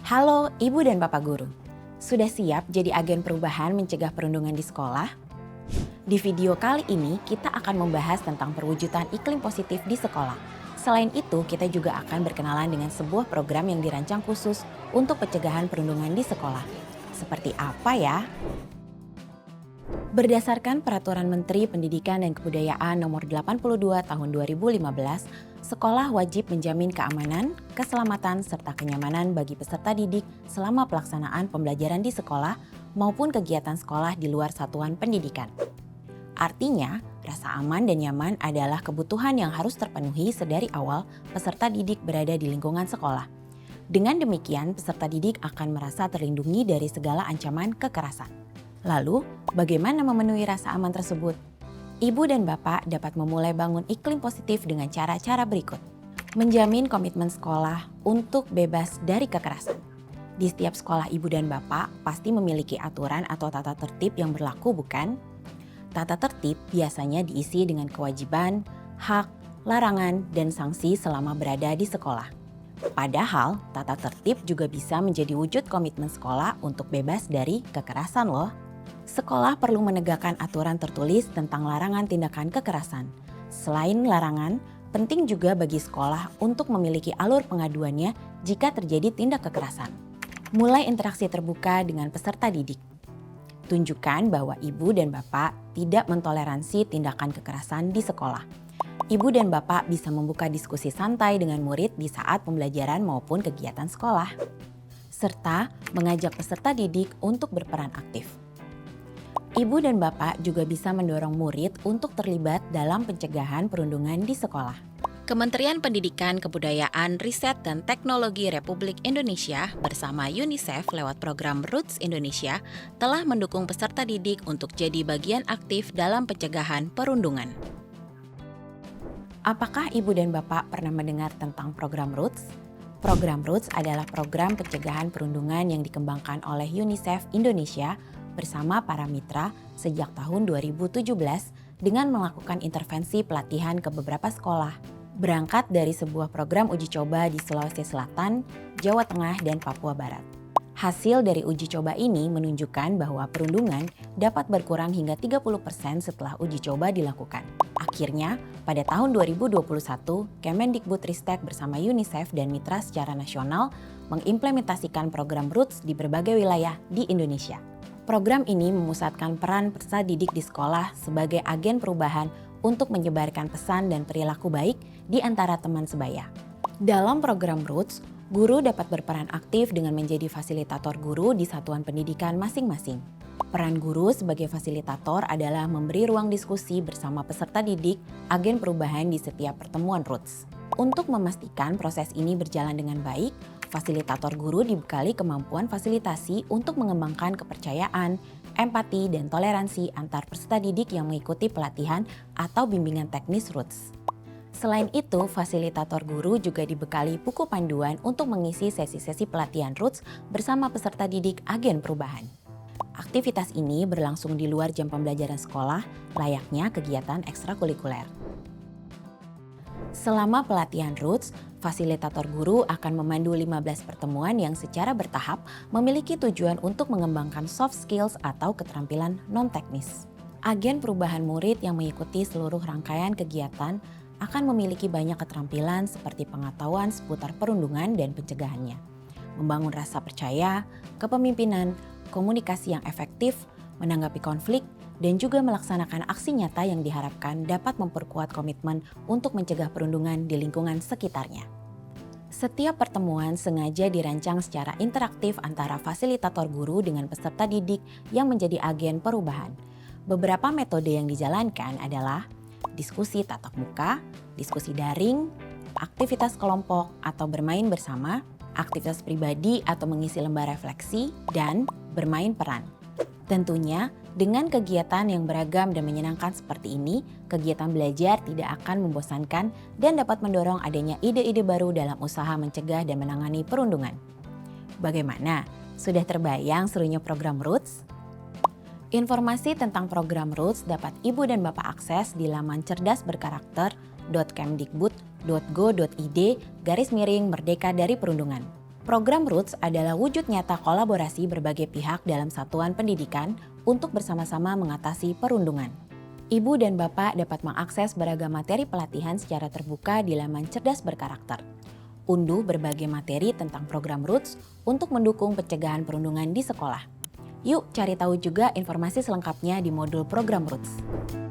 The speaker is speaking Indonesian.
Halo Ibu dan Bapak Guru, sudah siap jadi agen perubahan mencegah perundungan di sekolah? Di video kali ini kita akan membahas tentang perwujudan iklim positif di sekolah. Selain itu kita juga akan berkenalan dengan sebuah program yang dirancang khusus untuk pencegahan perundungan di sekolah. Seperti apa ya? Berdasarkan Peraturan Menteri Pendidikan dan Kebudayaan Nomor 82 Tahun 2015, sekolah wajib menjamin keamanan, keselamatan, serta kenyamanan bagi peserta didik selama pelaksanaan pembelajaran di sekolah maupun kegiatan sekolah di luar satuan pendidikan. Artinya, rasa aman dan nyaman adalah kebutuhan yang harus terpenuhi sedari awal peserta didik berada di lingkungan sekolah. Dengan demikian, peserta didik akan merasa terlindungi dari segala ancaman kekerasan. Lalu, bagaimana memenuhi rasa aman tersebut? Ibu dan Bapak dapat memulai bangun iklim positif dengan cara-cara berikut. Menjamin komitmen sekolah untuk bebas dari kekerasan. Di setiap sekolah Ibu dan Bapak pasti memiliki aturan atau tata tertib yang berlaku, bukan? Tata tertib biasanya diisi dengan kewajiban, hak, larangan, dan sanksi selama berada di sekolah. Padahal, tata tertib juga bisa menjadi wujud komitmen sekolah untuk bebas dari kekerasan loh. Sekolah perlu menegakkan aturan tertulis tentang larangan tindakan kekerasan. Selain larangan, penting juga bagi sekolah untuk memiliki alur pengaduannya jika terjadi tindak kekerasan. Mulai interaksi terbuka dengan peserta didik. Tunjukkan bahwa Ibu dan Bapak tidak mentoleransi tindakan kekerasan di sekolah. Ibu dan Bapak bisa membuka diskusi santai dengan murid di saat pembelajaran maupun kegiatan sekolah. Serta mengajak peserta didik untuk berperan aktif. Ibu dan Bapak juga bisa mendorong murid untuk terlibat dalam pencegahan perundungan di sekolah. Kementerian Pendidikan, Kebudayaan, Riset, dan Teknologi Republik Indonesia bersama UNICEF lewat program Roots Indonesia telah mendukung peserta didik untuk jadi bagian aktif dalam pencegahan perundungan. Apakah Ibu dan Bapak pernah mendengar tentang program Roots? Program Roots adalah program pencegahan perundungan yang dikembangkan oleh UNICEF Indonesia bersama para mitra sejak tahun 2017 dengan melakukan intervensi pelatihan ke beberapa sekolah. Berangkat dari sebuah program uji coba di Sulawesi Selatan, Jawa Tengah, dan Papua Barat. Hasil dari uji coba ini menunjukkan bahwa perundungan dapat berkurang hingga 30% setelah uji coba dilakukan. Akhirnya, pada tahun 2021, Kemendikbudristek bersama UNICEF dan mitra secara nasional mengimplementasikan program Roots di berbagai wilayah di Indonesia. Program ini memusatkan peran peserta didik di sekolah sebagai agen perubahan untuk menyebarkan pesan dan perilaku baik di antara teman sebaya. Dalam program Roots, guru dapat berperan aktif dengan menjadi fasilitator guru di satuan pendidikan masing-masing. Peran guru sebagai fasilitator adalah memberi ruang diskusi bersama peserta didik agen perubahan di setiap pertemuan Roots. Untuk memastikan proses ini berjalan dengan baik, fasilitator guru dibekali kemampuan fasilitasi untuk mengembangkan kepercayaan, empati, dan toleransi antar peserta didik yang mengikuti pelatihan atau bimbingan teknis Roots. Selain itu, fasilitator guru juga dibekali buku panduan untuk mengisi sesi-sesi pelatihan Roots bersama peserta didik agen perubahan. Aktivitas ini berlangsung di luar jam pembelajaran sekolah, layaknya kegiatan ekstrakurikuler. Selama pelatihan Roots, fasilitator guru akan memandu 15 pertemuan yang secara bertahap memiliki tujuan untuk mengembangkan soft skills atau keterampilan non-teknis. Agen perubahan murid yang mengikuti seluruh rangkaian kegiatan akan memiliki banyak keterampilan seperti pengetahuan seputar perundungan dan pencegahannya, membangun rasa percaya, kepemimpinan, komunikasi yang efektif, menanggapi konflik, dan juga melaksanakan aksi nyata yang diharapkan dapat memperkuat komitmen untuk mencegah perundungan di lingkungan sekitarnya. Setiap pertemuan sengaja dirancang secara interaktif antara fasilitator guru dengan peserta didik yang menjadi agen perubahan. Beberapa metode yang dijalankan adalah diskusi tatap muka, diskusi daring, aktivitas kelompok atau bermain bersama, aktivitas pribadi atau mengisi lembar refleksi, dan bermain peran. Tentunya, dengan kegiatan yang beragam dan menyenangkan seperti ini, kegiatan belajar tidak akan membosankan dan dapat mendorong adanya ide-ide baru dalam usaha mencegah dan menangani perundungan. Bagaimana? Sudah terbayang serunya program Roots? Informasi tentang program Roots dapat Ibu dan Bapak akses di laman cerdasberkarakter.kemdikbud.go.id/merdeka dari perundungan. Program Roots adalah wujud nyata kolaborasi berbagai pihak dalam satuan pendidikan untuk bersama-sama mengatasi perundungan. Ibu dan Bapak dapat mengakses beragam materi pelatihan secara terbuka di laman Cerdas Berkarakter. Unduh berbagai materi tentang program Roots untuk mendukung pencegahan perundungan di sekolah. Yuk cari tahu juga informasi selengkapnya di modul program Roots.